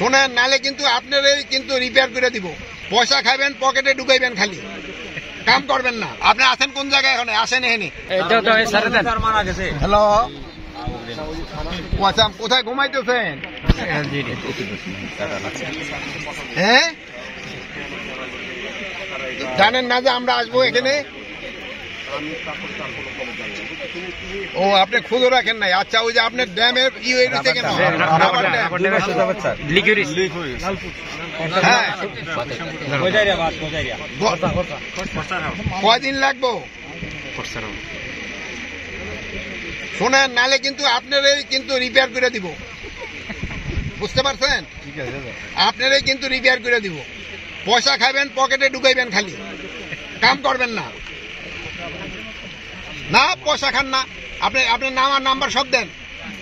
শোনেন, নালে কিন্তু আপনারই কিন্তু রিপেয়ার করে দিব। পয়সা খাবেন, পকেটে ঢুকাইবেন, খালি কাম করবেন না। আপনি আছেন কোন জায়গায়? এখন আসেন এখানে। হ্যালো, কোথায় ঘুমাইতেছেন? হ্যাঁ, জানেন না যে আমরা আসবো এখানে? ও, আপনি খুঁজো রাখেন নাই? আচ্ছা, ওই যে আপনার ড্যামের কেন? হ্যাঁ, কয়দিন লাগবো? শোনেন, নালে কিন্তু আপনারই কিন্তু রিপেয়ার করে দিব। বুঝতে পারছেন? আপনারই কিন্তু রিপেয়ার করে দিব। পয়সা খাবেন, পকেটে ঢুকাইবেন, খালি কাম করবেন না। না, পয়সা খান না। আপনার নাম আর নাম্বার সব দেন।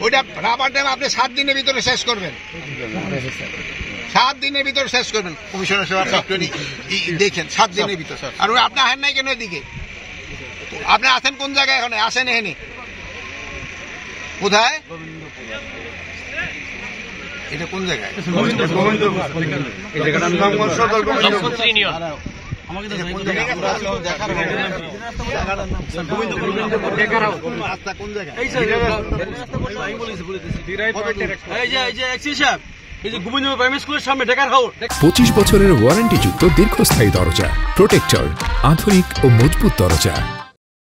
ওইটা রাবার ড্যাম আপনি 7 দিনের ভিতরে শেষ করবেন। 7 দিনের ভিতরে শেষ করবেন। কমিশনার দেখেন 7 দিনের ভিতরে। আর ওই আপনি আহেন নাই কেন এদিকে? আপনি আছেন কোন জায়গায়? এখন আসেন এখানে। কোথায়? এটা কোন জায়গায়? পঁচিশ বছরের ওয়ারেন্টিযুক্ত দীর্ঘস্থায়ী দরজা প্রোটেক্টর, আধুনিক ও মজবুত দরজা।